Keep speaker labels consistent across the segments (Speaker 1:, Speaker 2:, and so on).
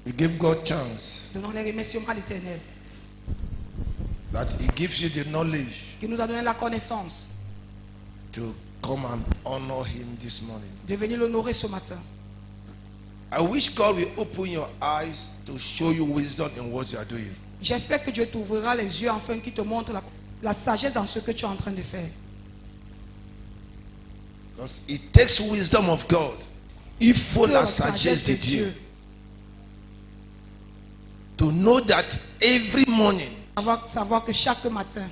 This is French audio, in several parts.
Speaker 1: We give God thanks
Speaker 2: Donnons les remerciements à l'Éternel
Speaker 1: that He gives you the knowledge
Speaker 2: qui nous a donné la connaissance
Speaker 1: to come and honor Him this morning.
Speaker 2: de venir l'honorer ce matin.
Speaker 1: I wish God will open your eyes to show you wisdom in what you are doing.
Speaker 2: J'espère que Dieu t'ouvrira les yeux afin qu'il te montre la sagesse dans ce que tu es en train de faire.
Speaker 1: Because it takes wisdom of God. Il faut la sagesse de Dieu. To know that every morning
Speaker 2: Savoir que chaque matin,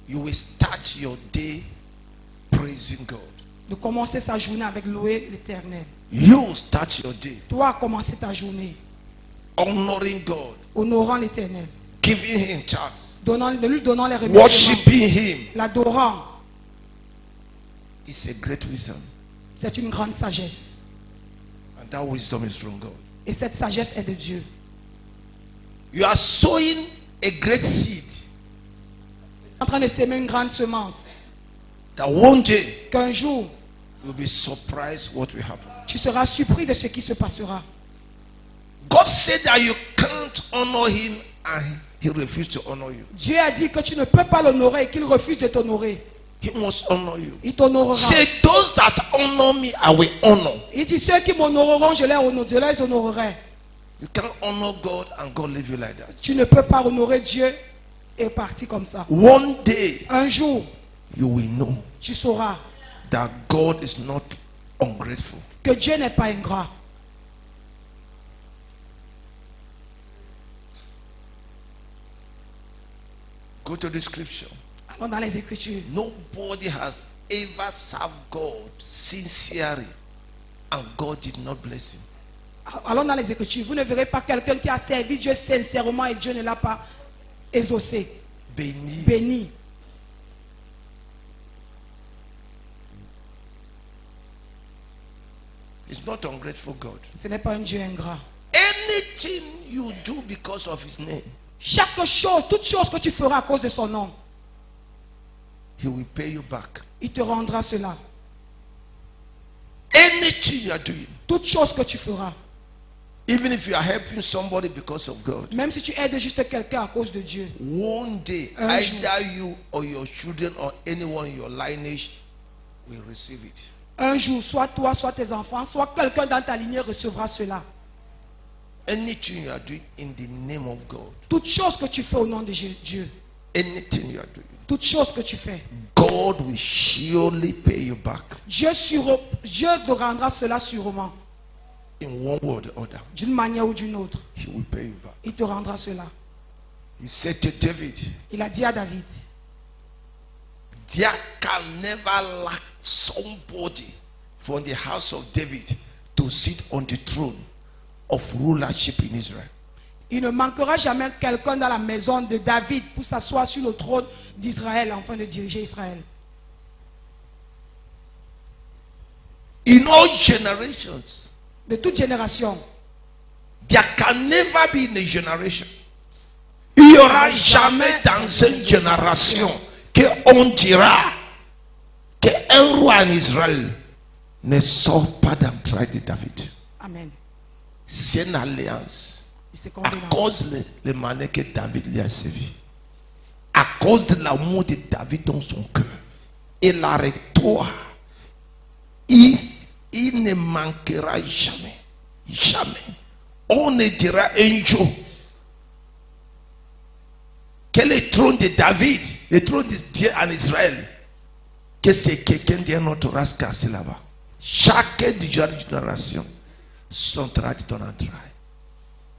Speaker 1: you will start your day praising God.
Speaker 2: de commencer sa journée avec louer l'Éternel.
Speaker 1: You will start your day
Speaker 2: Toi, commencer ta journée
Speaker 1: honoring God,
Speaker 2: honorant l'Éternel,
Speaker 1: giving Him thanks,
Speaker 2: de lui donnant les remerciements,
Speaker 1: worshiping Him.
Speaker 2: l'adorant.
Speaker 1: It's a great wisdom.
Speaker 2: C'est une grande sagesse.
Speaker 1: And that wisdom is from God.
Speaker 2: Et cette sagesse est de Dieu.
Speaker 1: You are sowing a great seed
Speaker 2: En train de s'aimer une grande semence.
Speaker 1: that one day
Speaker 2: Qu'un jour,
Speaker 1: you'll be surprised what will happen.
Speaker 2: tu seras surpris de ce qui se passera.
Speaker 1: God said that you can't honor Him and He refused to honor you.
Speaker 2: Dieu a dit que tu ne peux pas l'honorer et qu'il refuse de t'honorer.
Speaker 1: He must honor you.
Speaker 2: Il t'honorera.
Speaker 1: Say, those that honor me, I will honor.
Speaker 2: Il dit, ceux qui m'honoreront, je les honorerai.
Speaker 1: You can't honor God and God leave you like that.
Speaker 2: Tu ne peux pas honorer Dieu et partir comme ça.
Speaker 1: One day,
Speaker 2: Un jour,
Speaker 1: you will know
Speaker 2: tu sauras
Speaker 1: that God is not ungrateful.
Speaker 2: que Dieu n'est pas ingrat.
Speaker 1: Go to the scripture.
Speaker 2: Allons dans les Écritures.
Speaker 1: Nobody has ever served God sincerely and God did not bless him.
Speaker 2: Allons dans les Écritures. Vous ne verrez pas quelqu'un qui a servi Dieu sincèrement et Dieu ne l'a pas exaucé,
Speaker 1: Béni.
Speaker 2: béni.
Speaker 1: He's not ungrateful God.
Speaker 2: Ce n'est pas un Dieu ingrat.
Speaker 1: Anything you do because of his name,
Speaker 2: Chaque chose, toute chose que tu feras à cause de son nom,
Speaker 1: he will pay you back.
Speaker 2: il te rendra cela.
Speaker 1: Anything you are doing,
Speaker 2: Toute chose que tu feras,
Speaker 1: even if you are helping somebody because of God,
Speaker 2: même si tu aides juste quelqu'un à cause de Dieu,
Speaker 1: one day
Speaker 2: Un jour.
Speaker 1: either you or your children or anyone in your lineage will receive it.
Speaker 2: un jour, soit toi, soit tes enfants, soit quelqu'un dans ta lignée recevra cela.
Speaker 1: Anything you are doing in the name of God,
Speaker 2: Toute chose que tu fais au nom de Dieu,
Speaker 1: anything you are doing,
Speaker 2: toute chose que tu fais,
Speaker 1: God will surely pay you back
Speaker 2: Dieu te rendra cela sûrement,
Speaker 1: in one way or the other.
Speaker 2: d'une manière ou d'une autre.
Speaker 1: He will pay you back.
Speaker 2: Il te rendra cela.
Speaker 1: He said to David,
Speaker 2: Il a dit à David,
Speaker 1: there can never lack somebody from the house of David to sit on the throne of rulership in Israel.
Speaker 2: il ne manquera jamais quelqu'un dans la maison de David pour s'asseoir sur le trône d'Israël afin de diriger Israël.
Speaker 1: In all generations,
Speaker 2: De toute génération,
Speaker 1: there can never be in a generation. Il n'y aura jamais dans une génération qu'on dira qu'un roi en Israël ne sort pas d'entrée de David.
Speaker 2: amen.
Speaker 1: C'est une alliance.
Speaker 2: C'est
Speaker 1: À
Speaker 2: convenant.
Speaker 1: cause de manière que David lui a servi. À cause de l'amour de David dans son cœur. Et la rectoire. Il ne manquera jamais. Jamais. On ne dira un jour que le trône de David, le trône de Dieu en Israël, que c'est quelqu'un d'un autre race cassé là-bas. Chaque génération sera de ton entraille.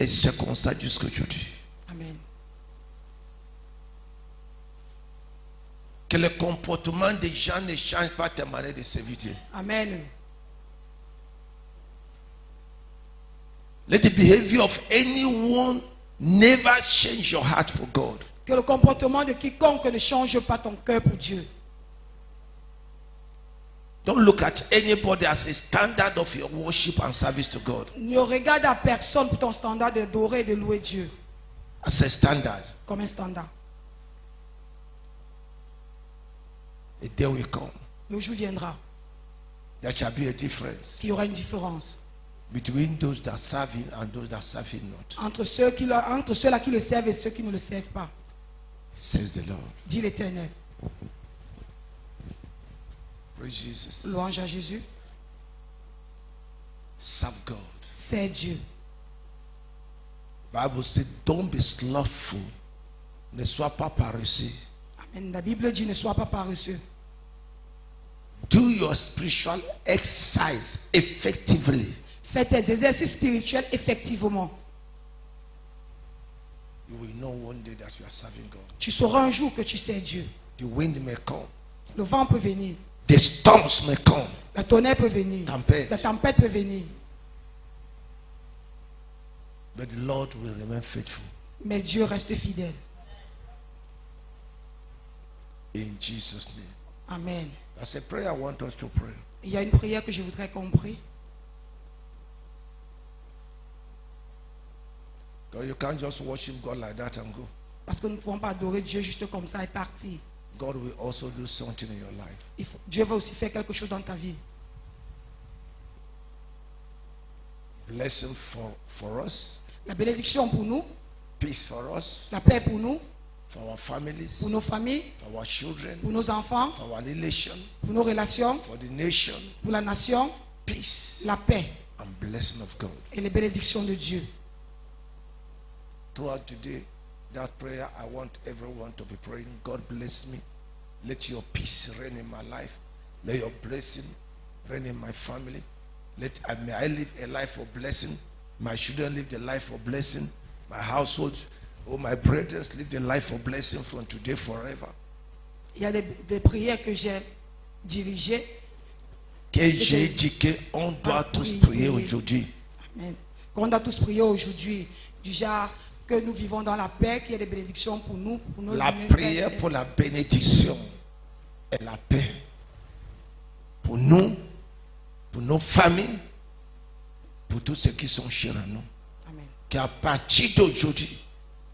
Speaker 1: Et c'est comme ça jusqu'à aujourd'hui.
Speaker 2: Amen.
Speaker 1: Que le comportement des gens ne change pas ta manière de servir Dieu.
Speaker 2: Amen.
Speaker 1: Let the behavior of anyone never change your heart for God.
Speaker 2: Que le comportement de quiconque ne change pas ton cœur pour Dieu.
Speaker 1: Don't look at anybody as a standard of your worship and service to God.
Speaker 2: Ne regarde à personne pour ton standard d'adorer et de louer Dieu
Speaker 1: As a standard.
Speaker 2: comme un standard.
Speaker 1: A day will come.
Speaker 2: Le jour viendra
Speaker 1: There shall be a difference
Speaker 2: qu'il y aura une différence.
Speaker 1: between those that serve him and those that serve him not,
Speaker 2: entre ceux-là qui le servent et ceux qui ne le servent pas,
Speaker 1: says the Lord.
Speaker 2: dit l'Éternel.
Speaker 1: Praise Jesus.
Speaker 2: Louange à Jésus.
Speaker 1: Serve God.
Speaker 2: C'est Dieu.
Speaker 1: Bible says, don't be slothful. Ne sois pas paresseux.
Speaker 2: Amen. La Bible dit ne sois pas paresseux.
Speaker 1: Do your spiritual exercise effectively.
Speaker 2: Fais tes exercices spirituels effectivement.
Speaker 1: You will know one day that you are serving God.
Speaker 2: Tu sauras un jour que tu sais Dieu.
Speaker 1: The wind may come.
Speaker 2: Le vent peut venir.
Speaker 1: The storms may come.
Speaker 2: La tonnerre peut venir.
Speaker 1: Tempête.
Speaker 2: La tempête peut venir.
Speaker 1: But the Lord will remain faithful.
Speaker 2: Mais Dieu reste fidèle.
Speaker 1: In Jesus' name.
Speaker 2: Amen.
Speaker 1: That's a prayer I want us to pray.
Speaker 2: Il y a une prière que je voudrais qu'on prie.
Speaker 1: Because you can't just worship God like that and go.
Speaker 2: Parce que nous ne pouvons pas adorer Dieu juste comme ça et partir.
Speaker 1: God will also do something in your life.
Speaker 2: Dieu va aussi faire quelque chose dans ta vie.
Speaker 1: Blessing for us.
Speaker 2: La bénédiction pour nous.
Speaker 1: Peace for us.
Speaker 2: La paix pour nous.
Speaker 1: For our families.
Speaker 2: Pour nos familles.
Speaker 1: For our children.
Speaker 2: Pour nos enfants.
Speaker 1: For our relation.
Speaker 2: Pour nos relations.
Speaker 1: For the nation.
Speaker 2: Pour la nation.
Speaker 1: Peace.
Speaker 2: La paix.
Speaker 1: And blessing of God.
Speaker 2: Et les bénédictions de Dieu.
Speaker 1: Throughout today, that prayer, I want everyone to be praying. God bless me. Let your peace reign in my life. Let your blessing reign in my family. May I live a life of blessing. My children live the life of blessing. My household, my brothers live a life of blessing from today forever.
Speaker 2: Il y a des prières que j'ai dirigées.
Speaker 1: Que j'ai dit qu'on doit tous prier aujourd'hui.
Speaker 2: Amen. Qu'on doit tous prier aujourd'hui. Du genre que nous vivons dans la paix, qu'il y ait des bénédictions pour nous. Pour nos
Speaker 1: la prière pour la bénédiction et la paix. Pour nous, pour nos familles, pour tous ceux qui sont chers à nous.
Speaker 2: Amen.
Speaker 1: Qu'à partir d'aujourd'hui,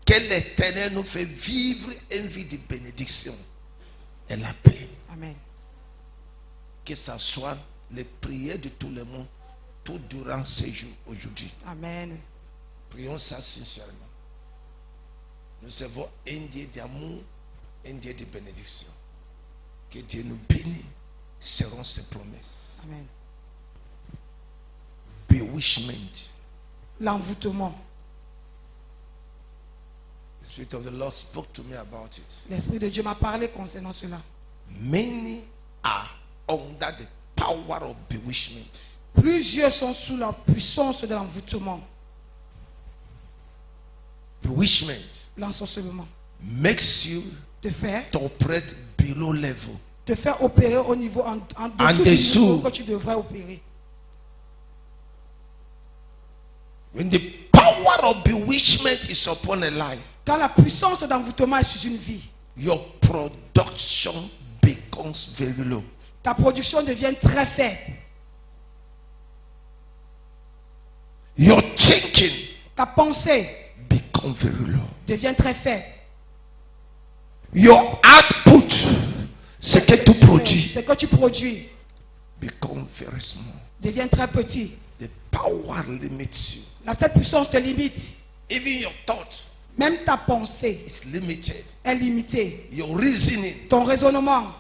Speaker 1: que l'Éternel nous fait vivre une vie de bénédiction et la paix.
Speaker 2: Amen.
Speaker 1: Que ce soit les prières de tout le monde, tout durant ces jours aujourd'hui.
Speaker 2: Amen.
Speaker 1: Prions ça sincèrement. Nous servons un Dieu d'amour, un Dieu de bénédiction. Que Dieu nous bénisse selon ses promesses.
Speaker 2: Amen.
Speaker 1: Bewitchment.
Speaker 2: L'envoûtement.
Speaker 1: The Spirit of the Lord spoke to me about it.
Speaker 2: L'Esprit de Dieu m'a parlé concernant cela.
Speaker 1: Many are under the power of bewitchment.
Speaker 2: Plusieurs sont sous la puissance de l'envoûtement.
Speaker 1: Bewitchment
Speaker 2: L'ensorcellement.
Speaker 1: makes you
Speaker 2: Te faire
Speaker 1: to operate below level.
Speaker 2: te faire opérer au niveau en dessous du niveau que tu devrais opérer.
Speaker 1: When the power of bewitchment is upon a life,
Speaker 2: Quand la puissance d'envoûtement est sur une vie,
Speaker 1: your production becomes very low.
Speaker 2: ta production devient très faible.
Speaker 1: Your thinking
Speaker 2: Ta pensée
Speaker 1: becomes very low.
Speaker 2: devient très faible.
Speaker 1: Your output, ce que tu produis,
Speaker 2: Ce que tu produis
Speaker 1: becomes very small.
Speaker 2: devient très petit.
Speaker 1: The power limits you.
Speaker 2: Cette puissance te limite.
Speaker 1: Even your thought
Speaker 2: Même ta pensée
Speaker 1: is limited.
Speaker 2: est limitée.
Speaker 1: Your reasoning
Speaker 2: Ton raisonnement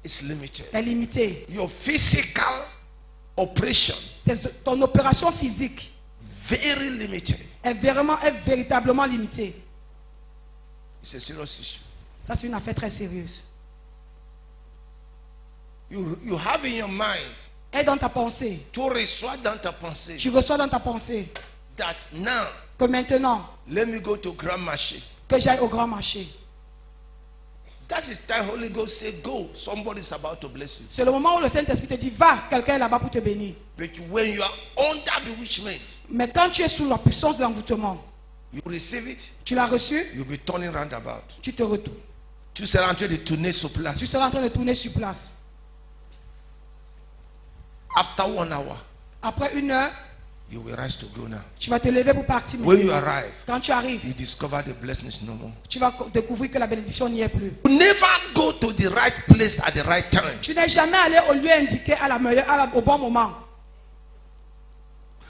Speaker 1: is limited.
Speaker 2: est limité.
Speaker 1: Your physical operation
Speaker 2: Ton opération physique
Speaker 1: very limited.
Speaker 2: est véritablement limitée.
Speaker 1: It's a serious issue.
Speaker 2: Ça, c'est une affaire très sérieuse.
Speaker 1: You have in your mind,
Speaker 2: Et dans ta pensée,
Speaker 1: tu reçois dans ta pensée,
Speaker 2: tu reçois dans ta pensée
Speaker 1: that now,
Speaker 2: que maintenant,
Speaker 1: let me go to Grand Marché.
Speaker 2: que j'aille au grand marché.
Speaker 1: That is time Holy Ghost say, go. Somebody is about to bless you.
Speaker 2: C'est le moment où le Saint-Esprit te dit, va, quelqu'un est là-bas pour te bénir.
Speaker 1: But when you are under bewitchment,
Speaker 2: Mais quand tu es sous la puissance de l'envoûtement,
Speaker 1: you receive it,
Speaker 2: tu l'as reçu,
Speaker 1: you'll be turning roundabout.
Speaker 2: tu te retournes.
Speaker 1: Tu seras en train de tourner sur
Speaker 2: Tu
Speaker 1: place.
Speaker 2: seras en train de tourner sur place.
Speaker 1: After 1 hour,
Speaker 2: Après 1 heure,
Speaker 1: you will rise to go now.
Speaker 2: tu vas te lever pour partir.
Speaker 1: When you
Speaker 2: maintenant.
Speaker 1: arrive,
Speaker 2: Quand tu arrives,
Speaker 1: you discover the blessing is no more.
Speaker 2: tu vas découvrir que la bénédiction n'y est plus.
Speaker 1: You never go to the right place at the right time.
Speaker 2: Tu n'es jamais allé au lieu indiqué au bon moment.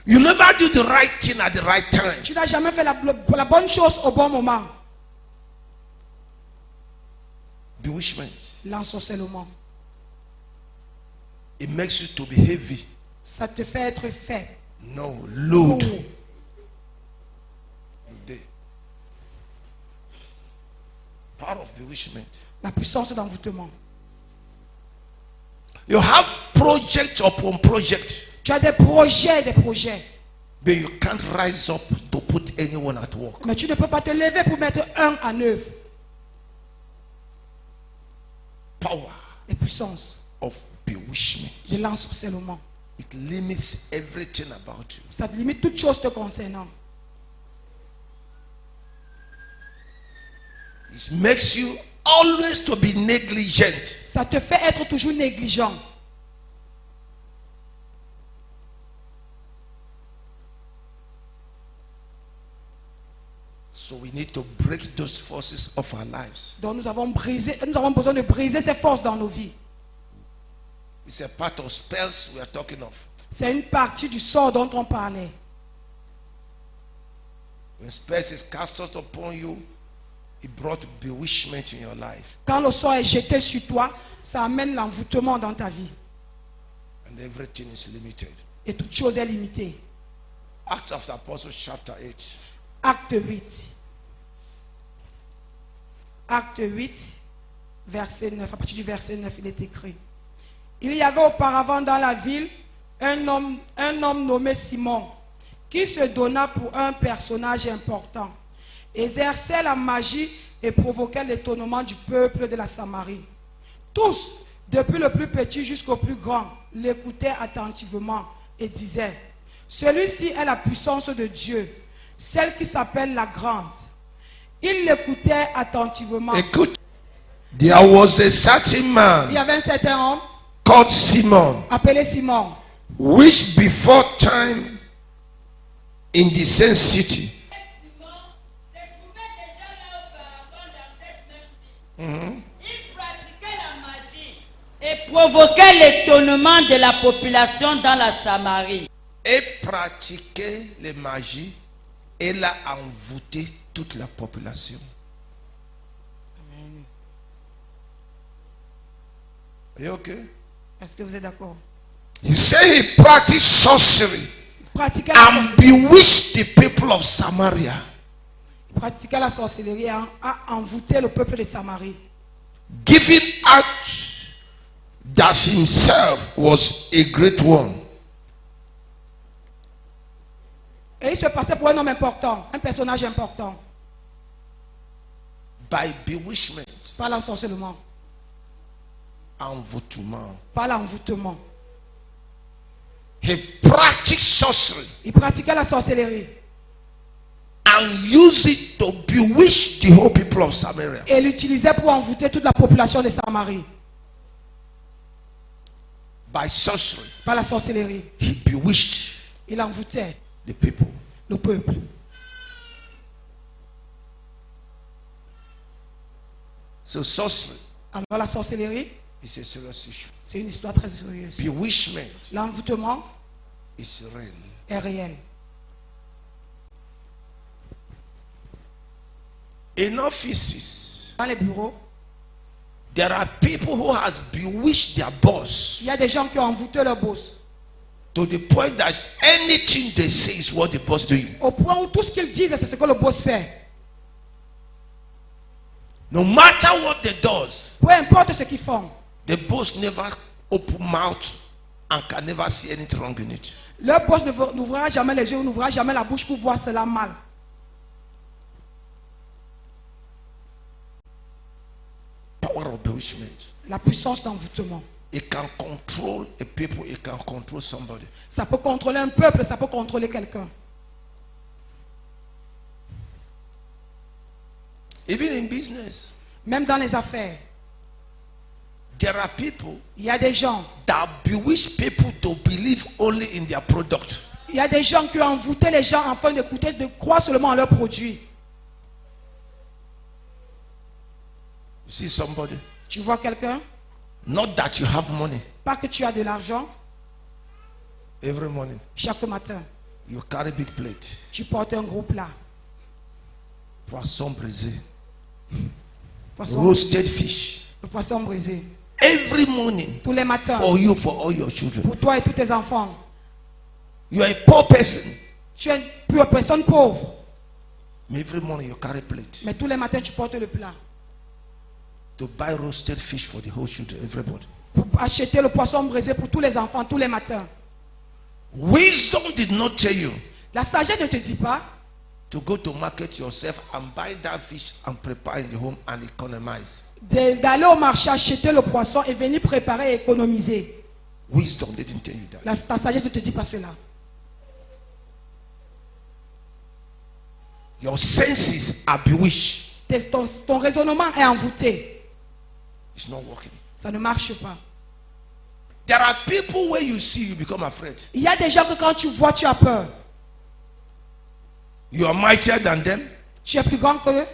Speaker 1: You never do the right thing at the right time.
Speaker 2: Tu n'as jamais fait la bonne chose au bon moment.
Speaker 1: Bewitchment.
Speaker 2: L'ensorcellement.
Speaker 1: It makes you to be heavy.
Speaker 2: Ça te fait être faible.
Speaker 1: No, load.
Speaker 2: Lourd.
Speaker 1: Part of bewitchment.
Speaker 2: La puissance d'envoûtement.
Speaker 1: You have project upon project,
Speaker 2: Tu as des projets.
Speaker 1: but you can't rise up to put anyone at work.
Speaker 2: Mais tu ne peux pas te lever pour mettre un en œuvre.
Speaker 1: Power
Speaker 2: Les puissances
Speaker 1: of bewitchment.
Speaker 2: de l'ensorcellement.
Speaker 1: It limits everything about you.
Speaker 2: Ça te limite toute chose te concernant.
Speaker 1: It makes you always to be negligent.
Speaker 2: Ça te fait être toujours négligent.
Speaker 1: So we need to break those forces of our lives.
Speaker 2: Donc nous avons besoin de briser ces forces dans nos vies.
Speaker 1: It's a part of spells we are talking of.
Speaker 2: C'est une partie du sort dont on parlait.
Speaker 1: When spells is cast out upon you, it brought bewitchment in your life.
Speaker 2: Quand le sort est jeté sur toi, ça amène l'envoûtement dans ta vie.
Speaker 1: And everything is limited.
Speaker 2: Et toute chose est limitée.
Speaker 1: Acts of the Apostles chapter 8.
Speaker 2: Acte 8. Acte 8, verset 9. À partir du verset 9, il est écrit. Il y avait auparavant dans la ville un homme nommé Simon, qui se donna pour un personnage important, exerçait la magie et provoquait l'étonnement du peuple de la Samarie. Tous, depuis le plus petit jusqu'au plus grand, l'écoutaient attentivement et disaient: celui-ci est la puissance de Dieu, celle qui s'appelle la grande. Ils l'écoutaient attentivement.
Speaker 1: Écoute, there was a certain
Speaker 2: Il y
Speaker 1: man
Speaker 2: avait un certain homme
Speaker 1: called Simon,
Speaker 2: appelé Simon,
Speaker 1: which before time in the same city.
Speaker 3: Il pratiquait la magie et provoquait l'étonnement de la population dans la Samarie.
Speaker 1: Et pratiquait les magies et l'a envoûté toute la population. Are you okay?
Speaker 2: est-ce que vous êtes d'accord?
Speaker 1: He said he practiced sorcery
Speaker 2: Il pratiquait la
Speaker 1: and
Speaker 2: sorcellerie.
Speaker 1: bewitched the people of Samaria,
Speaker 2: Il pratiquait la sorcellerie et a envoûté le peuple de Samarie,
Speaker 1: giving out that himself was a great one.
Speaker 2: et il se passait pour un homme important, un personnage important,
Speaker 1: By bewitchment,
Speaker 2: par l'ensorcellement,
Speaker 1: envoûtement.
Speaker 2: par l'envoûtement.
Speaker 1: He practiced sorcery
Speaker 2: Il pratiquait la sorcellerie
Speaker 1: and used it to bewitch the whole people of Samaria.
Speaker 2: et l'utilisait pour envoûter toute la population de Samarie.
Speaker 1: By sorcery,
Speaker 2: Par la sorcellerie,
Speaker 1: he bewitched
Speaker 2: il envoûtait
Speaker 1: the people.
Speaker 2: le peuple.
Speaker 1: So sorcery
Speaker 2: Alors la sorcellerie,
Speaker 1: is a serious issue.
Speaker 2: c'est une histoire très sérieuse.
Speaker 1: Bewitchment
Speaker 2: L'envoûtement
Speaker 1: is real.
Speaker 2: est réel.
Speaker 1: In offices,
Speaker 2: Dans les bureaux,
Speaker 1: there are people who has bewitched their boss
Speaker 2: il y a des gens qui ont envoûté leur boss,
Speaker 1: to the point that anything they say is what the boss doing.
Speaker 2: au point où tout ce qu'ils disent, c'est ce que le boss fait.
Speaker 1: No matter what they does,
Speaker 2: Peu importe ce qu'ils font,
Speaker 1: the boss never open mouth and can never see anything wrong in it.
Speaker 2: leur boss n'ouvrira jamais les yeux, n'ouvrira jamais la bouche pour voir cela mal.
Speaker 1: Power of bewitchment.
Speaker 2: La puissance d'envoûtement.
Speaker 1: It can control a people, it can control somebody.
Speaker 2: Ça peut contrôler un peuple, ça peut contrôler quelqu'un.
Speaker 1: Even in business,
Speaker 2: Même dans les affaires,
Speaker 1: there are people
Speaker 2: il y a des gens,
Speaker 1: that bewitch people to believe only in their product.
Speaker 2: il y a des gens qui ont envoûté les gens afin d'écouter, de croire seulement en leurs produits.
Speaker 1: You see somebody,
Speaker 2: Tu vois quelqu'un,
Speaker 1: not that you have money
Speaker 2: pas que tu as de l'argent,
Speaker 1: every morning.
Speaker 2: chaque matin,
Speaker 1: You carry big plate.
Speaker 2: Tu portes un gros plat.
Speaker 1: Poisson brisé.
Speaker 2: Poisson,
Speaker 1: Roasted fish.
Speaker 2: le poisson brisé.
Speaker 1: Every morning.
Speaker 2: Tous les matins.
Speaker 1: For you, for all your children.
Speaker 2: Pour toi et tous tes enfants.
Speaker 1: You are a poor person.
Speaker 2: Tu es une personne pauvre.
Speaker 1: But every morning you carry plate.
Speaker 2: Mais tous les matins, tu portes le plat.
Speaker 1: To buy roasted fish for the whole children, everybody.
Speaker 2: Pour acheter le poisson brisé pour tous les enfants, tous les matins.
Speaker 1: Wisdom did not tell you
Speaker 2: La sagesse ne te dit pas
Speaker 1: to go to market yourself and buy that fish and prepare in the home and economize.
Speaker 2: d'aller au marché acheter le poisson et venir préparer et économiser.
Speaker 1: Wisdom didn't tell you that.
Speaker 2: Ta sagesse ne te dit pas cela.
Speaker 1: Your senses are bewitched.
Speaker 2: Ton raisonnement est envoûté.
Speaker 1: It's not working.
Speaker 2: Ça ne marche pas.
Speaker 1: There are people where you see you become afraid.
Speaker 2: Il y a des gens que quand tu vois, tu as peur.
Speaker 1: You are mightier than them,
Speaker 2: Tu es plus grand que eux,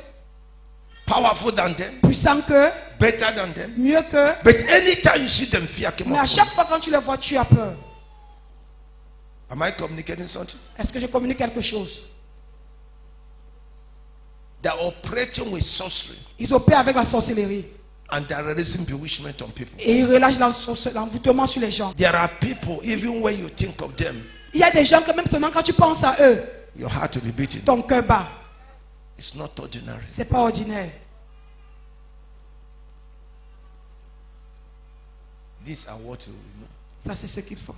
Speaker 1: powerful than them,
Speaker 2: puissant que eux,
Speaker 1: better than them.
Speaker 2: mieux que eux.
Speaker 1: But anytime you see them, fear came
Speaker 2: Mais à
Speaker 1: upon
Speaker 2: chaque
Speaker 1: you.
Speaker 2: fois quand tu les vois, tu as peur.
Speaker 1: Am I communicating something?
Speaker 2: Est-ce que je communique quelque chose?
Speaker 1: They're operating with sorcery
Speaker 2: Ils opèrent avec la sorcellerie.
Speaker 1: and they're releasing bewitchment on people.
Speaker 2: Et ils relâchent l'envoûtement sur les gens.
Speaker 1: There are people, even when you think of them,
Speaker 2: Il y a des gens que même seulement quand tu penses à eux,
Speaker 1: your heart will be beating.
Speaker 2: ton cœur bat.
Speaker 1: It's not ordinary.
Speaker 2: C'est pas ordinaire.
Speaker 1: These are what you know.
Speaker 2: Ça, c'est ce qu'ils font.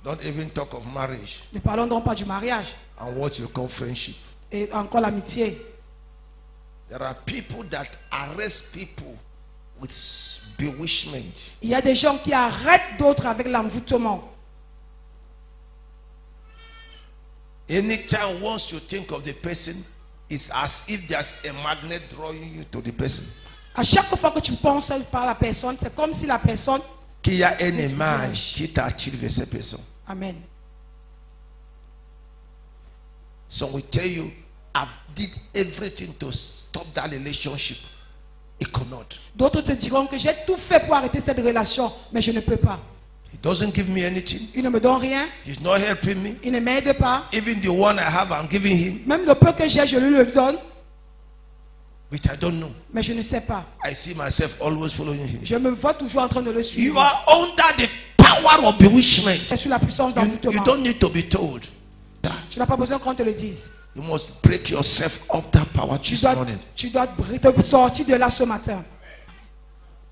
Speaker 1: Don't even talk of marriage
Speaker 2: Ne parlons donc pas du mariage
Speaker 1: and what you call friendship.
Speaker 2: et encore l'amitié.
Speaker 1: There are people that arrest people with bewitchment.
Speaker 2: Il y a des gens qui arrêtent d'autres avec l'envoûtement.
Speaker 1: Anytime once you think of the person, it's as if there's a magnet drawing you to the person.
Speaker 2: À chaque fois que tu penses par la personne, c'est comme si la personne...
Speaker 1: Qu'il y a une image qui t'attire vers cette personne.
Speaker 2: Amen.
Speaker 1: So we tell you, I did everything to stop that relationship. It could not.
Speaker 2: D'autres te diront que j'ai tout fait pour arrêter cette relation, mais je ne peux pas.
Speaker 1: He doesn't give me anything.
Speaker 2: Il ne me donne rien,
Speaker 1: He's not helping me.
Speaker 2: il ne m'aide pas.
Speaker 1: Even the one I have, I'm giving him.
Speaker 2: Même le peu que j'ai, je lui le donne,
Speaker 1: But I don't know.
Speaker 2: mais je ne sais pas.
Speaker 1: I see myself always following him.
Speaker 2: Je me vois toujours en train de le
Speaker 1: You
Speaker 2: suivre.
Speaker 1: are under the power of bewitchment.
Speaker 2: C'est sur la puissance
Speaker 1: You
Speaker 2: d'envoûtement.
Speaker 1: don't need to be told.
Speaker 2: Tu n'as pas besoin qu'on te le dise.
Speaker 1: You must break yourself of that power this morning.
Speaker 2: Tu dois te sortir de là ce matin.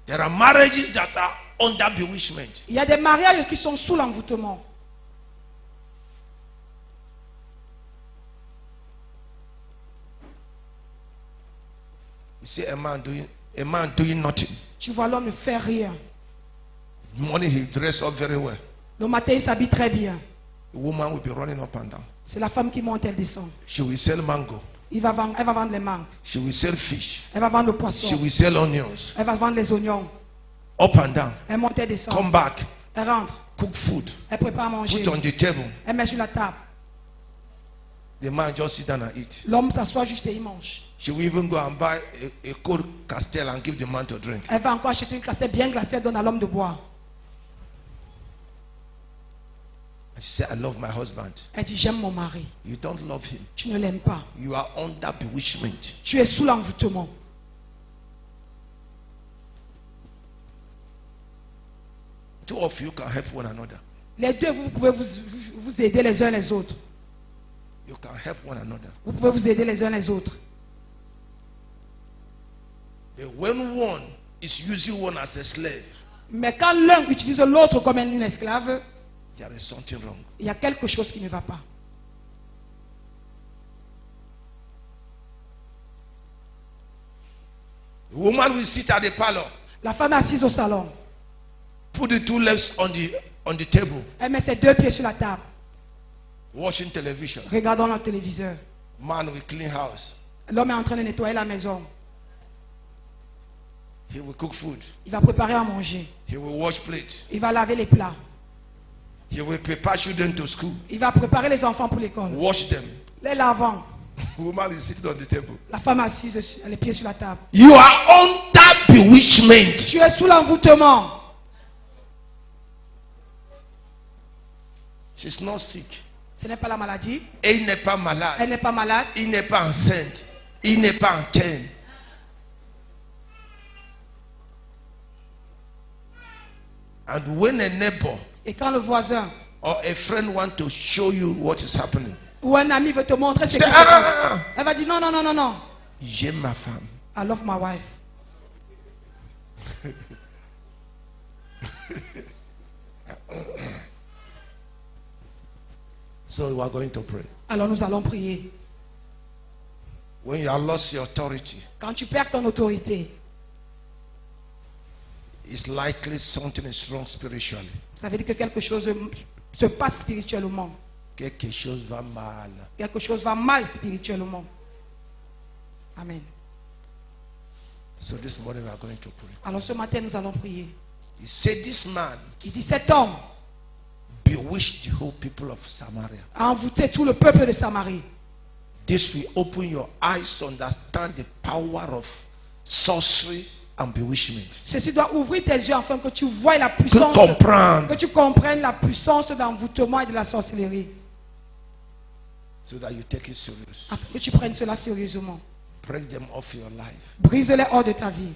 Speaker 1: There are marriages that are under bewitchment.
Speaker 2: Il y a des mariages qui sont sous l'envoûtement.
Speaker 1: You see a man doing nothing.
Speaker 2: Tu vois l'homme ne fait rien.
Speaker 1: Morning he dress up very well.
Speaker 2: Le matin, il s'habille très bien.
Speaker 1: The woman will be running up and down.
Speaker 2: C'est la femme qui monte, elle descend.
Speaker 1: She will sell mango.
Speaker 2: Elle va vendre les mangues.
Speaker 1: She will sell fish.
Speaker 2: Elle va vendre le
Speaker 1: She
Speaker 2: poisson.
Speaker 1: will sell onions.
Speaker 2: Elle va vendre les oignons.
Speaker 1: Up and down.
Speaker 2: Elle monte, elle descend.
Speaker 1: Come back.
Speaker 2: Elle rentre.
Speaker 1: Cook food.
Speaker 2: Elle prépare à manger.
Speaker 1: Put on the table.
Speaker 2: Elle met sur la table.
Speaker 1: The man just sit down and eat.
Speaker 2: L'homme s'assoit juste et il mange.
Speaker 1: She will even go and buy a cold castell and give the man to drink.
Speaker 2: Elle va encore acheter une glacée bien glacée, elle donne à l'homme de boire.
Speaker 1: And she said, I love my husband.
Speaker 2: Elle dit, j'aime mon mari.
Speaker 1: You don't love him.
Speaker 2: Tu ne l'aimes pas.
Speaker 1: You are under bewitchment.
Speaker 2: Tu es sous l'envoûtement.
Speaker 1: Two of you can help one another.
Speaker 2: Les deux, vous pouvez vous aider les uns les autres.
Speaker 1: You can help one another.
Speaker 2: Vous pouvez vous aider les uns les autres.
Speaker 1: But when one is using one as a slave,
Speaker 2: Mais quand l'un utilise l'autre comme une esclave,
Speaker 1: there is something wrong.
Speaker 2: il y a quelque chose qui ne va pas.
Speaker 1: The woman will sit at the parlor,
Speaker 2: La femme est assise au salon.
Speaker 1: put the two legs on the table,
Speaker 2: Elle met ses deux pieds sur la table,
Speaker 1: watching television.
Speaker 2: regardant le téléviseur.
Speaker 1: Man will clean house.
Speaker 2: L'homme est en train de nettoyer la maison.
Speaker 1: He will cook food.
Speaker 2: Il va préparer à manger.
Speaker 1: He will wash plates.
Speaker 2: Il va laver les plats.
Speaker 1: He will prepare children to school.
Speaker 2: Il va préparer les enfants pour l'école.
Speaker 1: Wash them.
Speaker 2: Les lavant.
Speaker 1: Woman is sitting on the table.
Speaker 2: La femme assise, les pieds sur la table.
Speaker 1: You are under bewitchment.
Speaker 2: Tu es sous l'envoûtement.
Speaker 1: She's not sick.
Speaker 2: Ce n'est pas la maladie.
Speaker 1: Et il n'est pas malade.
Speaker 2: Elle n'est pas malade.
Speaker 1: Il n'est pas enceinte. Il n'est pas en chaîne. And when a neighbor
Speaker 2: Et quand le voisin
Speaker 1: or a friend want to show you what is happening,
Speaker 2: ou un ami veut te montrer ce qui
Speaker 1: say,
Speaker 2: se passe, elle va dire non, non, non, non, non.
Speaker 1: j'aime ma femme.
Speaker 2: I love my wife.
Speaker 1: So we are going to pray.
Speaker 2: Alors nous allons prier.
Speaker 1: When you have lost your authority,
Speaker 2: Quand tu perds ton autorité,
Speaker 1: it's likely something is wrong spiritually.
Speaker 2: ça veut dire que quelque chose se passe spirituellement.
Speaker 1: Quelque chose va mal.
Speaker 2: Quelque chose va mal spirituellement. Amen.
Speaker 1: So this morning we are going to pray.
Speaker 2: Alors ce matin, nous allons prier.
Speaker 1: He said, this man
Speaker 2: Il dit, cet homme
Speaker 1: bewitched the whole people of Samaria.
Speaker 2: a envoûté tout le peuple de Samarie.
Speaker 1: This will open your eyes to understand the power of sorcery and bewitchment.
Speaker 2: Ceci doit ouvrir tes yeux afin que tu vois la puissance, que tu comprennes la puissance de l'envoûtement et de la sorcellerie.
Speaker 1: So that you take it serious.
Speaker 2: Afin que tu prennes cela sérieusement.
Speaker 1: Break them off your life,
Speaker 2: Brise-les hors de ta vie,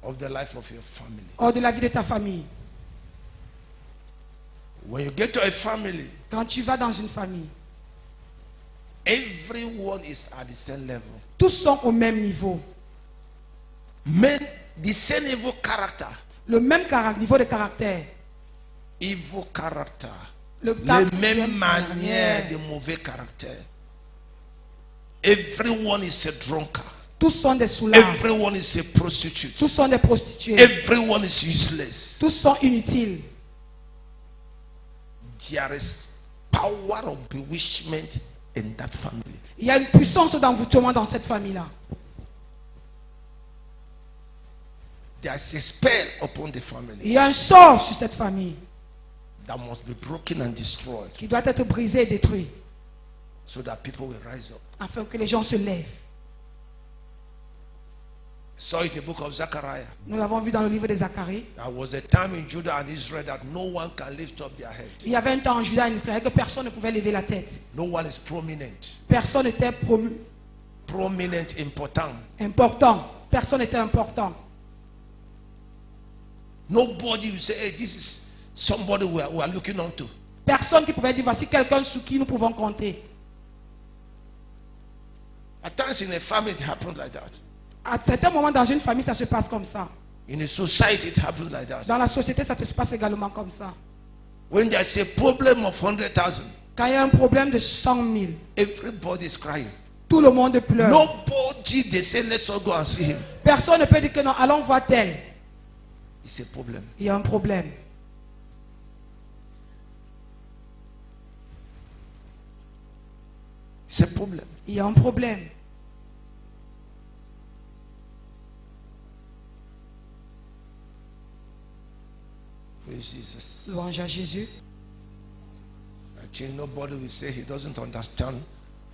Speaker 1: of the life of your family.
Speaker 2: hors de la vie de ta famille.
Speaker 1: When you get to a family,
Speaker 2: Quand tu vas dans une famille,
Speaker 1: everyone is at the same level.
Speaker 2: tous sont au même niveau.
Speaker 1: Men, the same evil character.
Speaker 2: Le même niveau de caractère.
Speaker 1: Evil character.
Speaker 2: Les
Speaker 1: mêmes manières de mauvais caractère. Everyone is a drunkard.
Speaker 2: Tous sont des soulards.
Speaker 1: Everyone is a prostitute.
Speaker 2: Tous sont des prostituées.
Speaker 1: Everyone is useless.
Speaker 2: Tous sont inutiles.
Speaker 1: There is power of bewitchment in that family.
Speaker 2: Il y a une puissance d'envoûtement dans cette famille-là.
Speaker 1: There is a spell upon the family
Speaker 2: Il y a un sort sur cette famille
Speaker 1: that must be broken and destroyed
Speaker 2: qui doit être brisé et détruit
Speaker 1: so that people will rise up.
Speaker 2: afin que les gens se lèvent.
Speaker 1: Saw it in the book of Zechariah.
Speaker 2: Nous l'avons vu dans le livre de Zacharie.
Speaker 1: There was a time in Judah and Israel that no one can lift up their head.
Speaker 2: Il y avait un temps en Juda et en Israël que personne ne pouvait lever la tête.
Speaker 1: No one is prominent.
Speaker 2: Personne n'était
Speaker 1: Prominent,
Speaker 2: important. Personne n'était important.
Speaker 1: Nobody will say, hey, this is somebody we are looking onto.
Speaker 2: Personne qui pouvait dire voici quelqu'un sur qui nous pouvons compter.
Speaker 1: At times in a family it happens like that.
Speaker 2: À certains moments dans une famille, ça se passe comme ça.
Speaker 1: In a society it happens like that.
Speaker 2: Dans la société, ça se passe également comme ça.
Speaker 1: When there's a problem of 100,000,
Speaker 2: Quand il y a un problème de 100 000,
Speaker 1: everybody is crying.
Speaker 2: tout le monde pleure.
Speaker 1: Nobody, they say, let's all go and see him.
Speaker 2: Personne ne peut dire que non, allons voir tel.
Speaker 1: It's a problem.
Speaker 2: Il y a un problème.
Speaker 1: It's a problem.
Speaker 2: Il y a un problème.
Speaker 1: Praise Jesus.
Speaker 2: Louange à Jésus.
Speaker 1: Actually, nobody will say he doesn't understand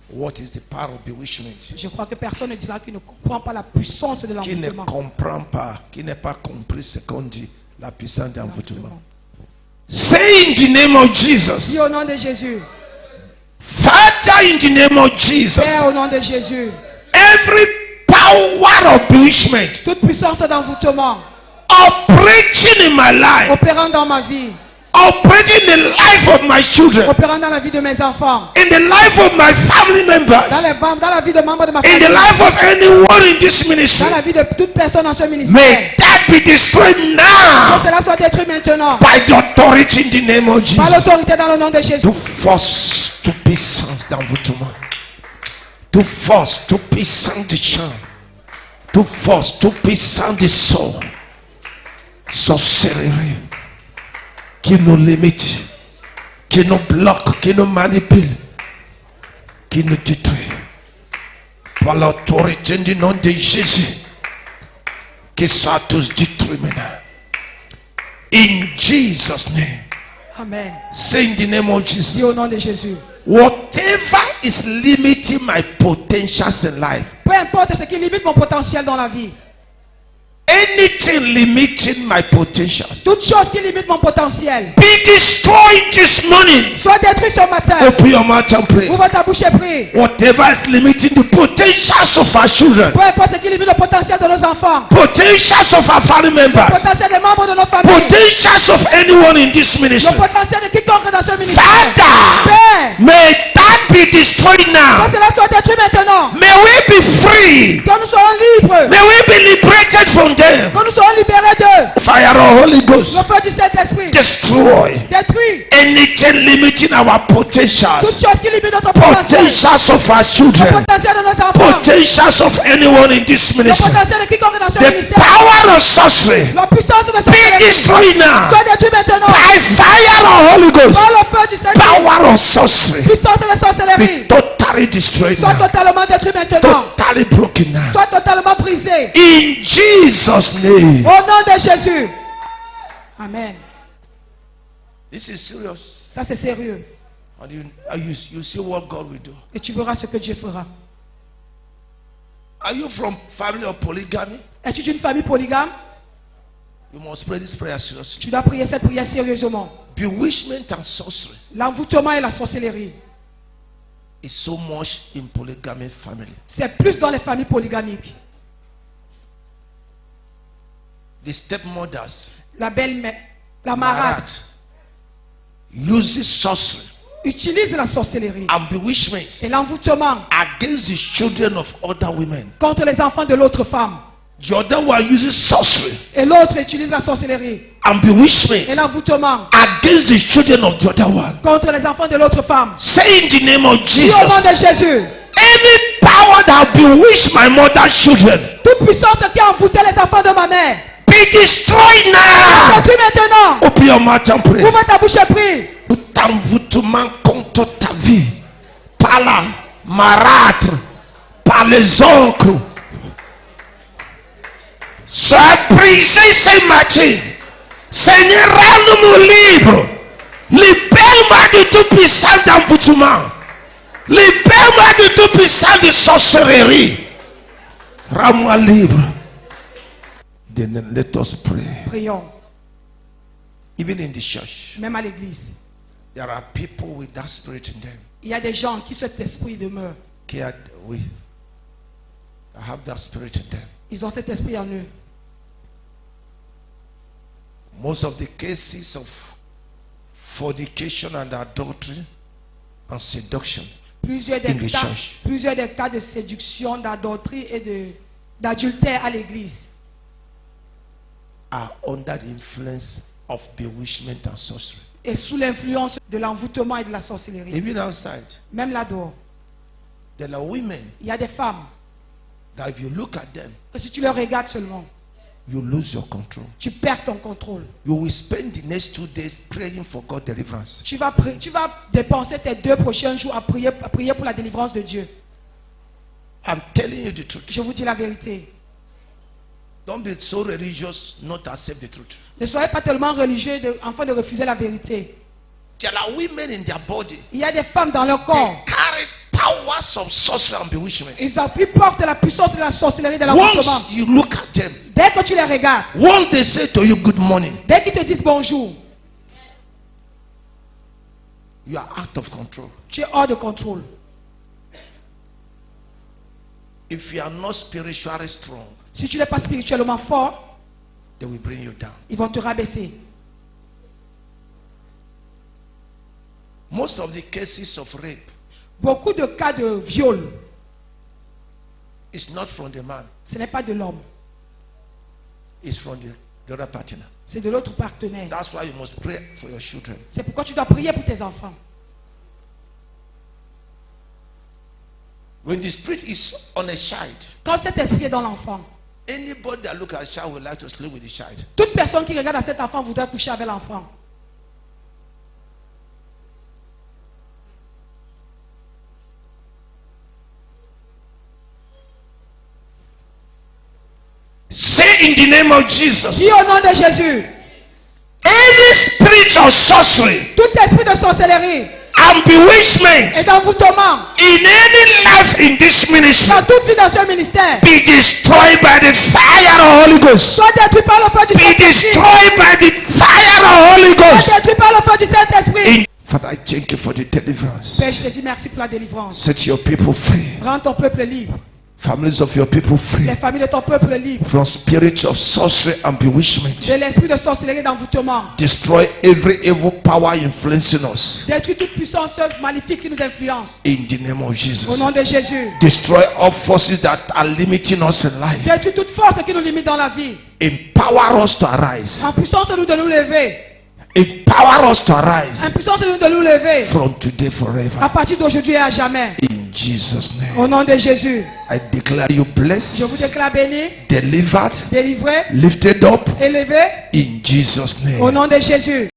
Speaker 1: what is the power of bewitchment.
Speaker 2: Je crois que personne ne dira qu'il ne comprend pas la puissance de
Speaker 1: Qui ne
Speaker 2: l'envoûtement.
Speaker 1: comprend pas, qui n'a pas compris ce qu'on dit, la puissance d'envoûtement. Say in the name of Jesus.
Speaker 2: Dis au nom de Jésus.
Speaker 1: Father, in the name of Jesus.
Speaker 2: Père, au nom de Jésus.
Speaker 1: Every power of bewitchment
Speaker 2: Toute puissance d'envoûtement
Speaker 1: operating in my life,
Speaker 2: opérant dans ma vie,
Speaker 1: operating in the life of my children,
Speaker 2: opérant dans la vie de mes enfants,
Speaker 1: in the life of my family members,
Speaker 2: dans la vie de membres de ma
Speaker 1: in
Speaker 2: famille,
Speaker 1: the life of anyone in this ministry,
Speaker 2: dans la vie de toute personne dans ce ministère.
Speaker 1: may that be destroyed
Speaker 2: Que
Speaker 1: now
Speaker 2: cela soit détruit maintenant.
Speaker 1: by the authority in the name of
Speaker 2: Par
Speaker 1: Jesus.
Speaker 2: l'autorité dans le nom de Jésus.
Speaker 1: To force, to puissance d'envoûtement, to force, to puissance de chant, to force, to puissance de sort, sorcellerie qui nous limite, qui nous bloque, qui nous manipule, qui nous détruit. Par l'autorité du nom de Jésus, qu'ils soient tous détruits maintenant. In Jesus' name.
Speaker 2: Amen.
Speaker 1: Say in the name of
Speaker 2: Dis au
Speaker 1: Jesus.
Speaker 2: nom de Jésus.
Speaker 1: Whatever is limiting my potentials in life,
Speaker 2: Peu importe ce qui limite mon potentiel dans la vie,
Speaker 1: Anything limiting my potentials,
Speaker 2: Toute chose qui limite mon potentiel,
Speaker 1: be destroyed this morning.
Speaker 2: soit détruit ce matin.
Speaker 1: Open your mouth and pray.
Speaker 2: Ouvre ta bouche et prie.
Speaker 1: Whatever is limiting the potentials of our children,
Speaker 2: Peu importe ce qui limite le potentiel de nos enfants,
Speaker 1: potentials of our family
Speaker 2: le
Speaker 1: members,
Speaker 2: potentiel des membres de nos familles,
Speaker 1: potentials of anyone in this
Speaker 2: le
Speaker 1: ministry,
Speaker 2: potentiel de quiconque dans ce ministère.
Speaker 1: Father,
Speaker 2: Père,
Speaker 1: may that be destroyed
Speaker 2: que
Speaker 1: now.
Speaker 2: cela soit détruit maintenant.
Speaker 1: May we be free.
Speaker 2: Que nous soyons libres.
Speaker 1: May we be liberated from them.
Speaker 2: Que nous soyons libérés d'eux.
Speaker 1: Fire of Holy Ghost.
Speaker 2: Le feu du Saint-Esprit.
Speaker 1: Destroy
Speaker 2: Détruit
Speaker 1: anything limiting our
Speaker 2: toute
Speaker 1: potentials.
Speaker 2: chose qui limite notre potentiel.
Speaker 1: Potentials of our
Speaker 2: Le
Speaker 1: children.
Speaker 2: potentiel de nos enfants.
Speaker 1: Potentials of anyone in this
Speaker 2: Le
Speaker 1: ministry.
Speaker 2: potentiel de quiconque dans ce
Speaker 1: The
Speaker 2: ministère.
Speaker 1: power of sorcery.
Speaker 2: La puissance de
Speaker 1: Be
Speaker 2: sorcellerie.
Speaker 1: destroyed now.
Speaker 2: Soit détruit maintenant.
Speaker 1: By fire of Holy Ghost.
Speaker 2: Par le feu du Saint-Esprit.
Speaker 1: Power of sorcery.
Speaker 2: Puissance de sorcellerie.
Speaker 1: Be totally destroyed
Speaker 2: Soit
Speaker 1: now.
Speaker 2: totalement détruit maintenant.
Speaker 1: Totally broken now.
Speaker 2: Soit totalement brisé.
Speaker 1: In Jesus' name.
Speaker 2: Au nom de Jésus. Amen.
Speaker 1: This is serious.
Speaker 2: Ça c'est sérieux.
Speaker 1: And you see what God will do.
Speaker 2: Et tu verras ce que Dieu fera.
Speaker 1: Are you from family of polygamy?
Speaker 2: Es-tu d'une famille polygame?
Speaker 1: You must pray this prayer seriously.
Speaker 2: Tu dois prier cette prière sérieusement.
Speaker 1: Bewitchment and sorcery
Speaker 2: L'envoûtement et la sorcellerie,
Speaker 1: is so much in polygamy family.
Speaker 2: c'est plus dans les familles polygamiques.
Speaker 1: The stepmothers,
Speaker 2: La belle-mère, la marâtre,
Speaker 1: Marat, uses sorcery
Speaker 2: utilise la sorcellerie
Speaker 1: and bewitchment
Speaker 2: et l'envoûtement
Speaker 1: against the children of other women.
Speaker 2: contre les enfants de l'autre femme.
Speaker 1: The other one uses sorcery
Speaker 2: Et l'autre utilise la sorcellerie
Speaker 1: and
Speaker 2: et
Speaker 1: bewitchment
Speaker 2: l'envoûtement
Speaker 1: against the children of the other one.
Speaker 2: contre les enfants de l'autre femme.
Speaker 1: Say in the name of
Speaker 2: Dis au nom
Speaker 1: Jesus,
Speaker 2: de Jésus,
Speaker 1: any power that bewitched my mother's children,
Speaker 2: toute puissance qui a envoûté les enfants de ma mère,
Speaker 1: be destroyed now.
Speaker 2: détruis maintenant.
Speaker 1: Open your mouth and pray.
Speaker 2: Ouvre ta bouche et prie.
Speaker 1: Tout envoûtement contre ta vie, par la marâtre, par les oncles, sois brisé ce matin. Seigneur, rends-nous libre. Libère-moi de tout puissant d'envoûtement. Libère-moi de tout puissant de sorcellerie. Rends-moi libre. Then let us pray.
Speaker 2: Prions,
Speaker 1: Even in the church,
Speaker 2: même à l'église.
Speaker 1: there are people with that spirit in them.
Speaker 2: Il y a des gens qui cet esprit demeure.
Speaker 1: We have that spirit in them.
Speaker 2: Ils ont cet esprit en eux.
Speaker 1: Most of the cases of fornication and adultery and seduction
Speaker 2: Plusieurs
Speaker 1: in the
Speaker 2: des
Speaker 1: church
Speaker 2: cas de séduction, d'adultère et d'adultère à l'église
Speaker 1: are under the influence of bewitchment and sorcery.
Speaker 2: et sous l'influence de l'envoûtement et de la sorcellerie.
Speaker 1: Even outside,
Speaker 2: Même là-dehors,
Speaker 1: there are women
Speaker 2: il y a des femmes
Speaker 1: that if you look at them,
Speaker 2: que si tu les regardes seulement,
Speaker 1: you lose your control.
Speaker 2: tu perds ton contrôle.
Speaker 1: You will spend the next 2 days praying for God's deliverance.
Speaker 2: Tu vas dépenser tes 2 prochains jours à prier pour la délivrance de Dieu.
Speaker 1: I'm telling you the truth.
Speaker 2: Je vous dis la vérité.
Speaker 1: Don't be so religious not to accept the truth.
Speaker 2: Ne soyez pas tellement religieux afin de refuser la vérité.
Speaker 1: There are women in their body.
Speaker 2: Il y a des femmes dans leur corps.
Speaker 1: They carry powers of sorcery and bewitchment.
Speaker 2: Ils portent la puissance de la sorcellerie et de l'envoûtement.
Speaker 1: Once you look at them,
Speaker 2: Dès que tu les regardes,
Speaker 1: once they say to you good morning,
Speaker 2: dès qu'ils te disent bonjour,
Speaker 1: you are out of control.
Speaker 2: tu es hors de contrôle.
Speaker 1: If you are not spiritually strong,
Speaker 2: Si tu n'es pas spirituellement fort,
Speaker 1: they will bring you down.
Speaker 2: ils vont te rabaisser.
Speaker 1: Most of the cases of rape
Speaker 2: Beaucoup de cas de viol,
Speaker 1: is not from the man,
Speaker 2: ce n'est pas de l'homme,
Speaker 1: it's from the other partner.
Speaker 2: c'est de l'autre partenaire.
Speaker 1: That's why you must pray for your children.
Speaker 2: C'est pourquoi tu dois prier pour tes enfants.
Speaker 1: When the spirit is on a child,
Speaker 2: Quand cet esprit est dans l'enfant,
Speaker 1: anybody that look at a child would like to sleep with the child.
Speaker 2: toute personne qui regarde à cet enfant voudrait coucher avec l'enfant.
Speaker 1: Say in the name of Jesus,
Speaker 2: Dis au nom de Jésus,
Speaker 1: any spirit of sorcery
Speaker 2: tout esprit de sorcellerie
Speaker 1: and bewitchment
Speaker 2: et d'envoûtement
Speaker 1: in any life life in this ministry
Speaker 2: Dans toute vie dans ce ministère.
Speaker 1: be destroyed by the fire of Holy Ghost.
Speaker 2: Sois détruit par le feu du
Speaker 1: Be
Speaker 2: Saint-Esprit.
Speaker 1: destroyed by the fire of Holy
Speaker 2: Sois
Speaker 1: Ghost.
Speaker 2: détruit par le feu du Saint-Esprit.
Speaker 1: In Father, I thank you for the deliverance.
Speaker 2: Père, je te dis merci pour la délivrance.
Speaker 1: Set your people free.
Speaker 2: Rends ton peuple libre.
Speaker 1: Families of your people free.
Speaker 2: Les familles de ton peuple libre.
Speaker 1: From spirits of sorcery and bewitchment.
Speaker 2: De l'esprit de sorcellerie et d'envoûtement.
Speaker 1: Destroy every evil power influencing us.
Speaker 2: Détruis toute puissance maléfique qui nous influence.
Speaker 1: In the name of
Speaker 2: Au
Speaker 1: Jesus.
Speaker 2: nom de Jésus.
Speaker 1: Destroy all forces that are limiting us in life.
Speaker 2: Détruis toute force qui nous limite dans la vie.
Speaker 1: Empower us to arise.
Speaker 2: En puissance de nous lever.
Speaker 1: Empower us to arise
Speaker 2: En puissance de nous lever.
Speaker 1: from today forever.
Speaker 2: À partir d'aujourd'hui et à jamais.
Speaker 1: In Jesus' name.
Speaker 2: Au nom de Jésus.
Speaker 1: I declare you
Speaker 2: Je vous
Speaker 1: blessed,
Speaker 2: déclare béni,
Speaker 1: delivered,
Speaker 2: délivré,
Speaker 1: lifted up
Speaker 2: élevé.
Speaker 1: in Jesus'
Speaker 2: Au
Speaker 1: name.
Speaker 2: nom de Jésus.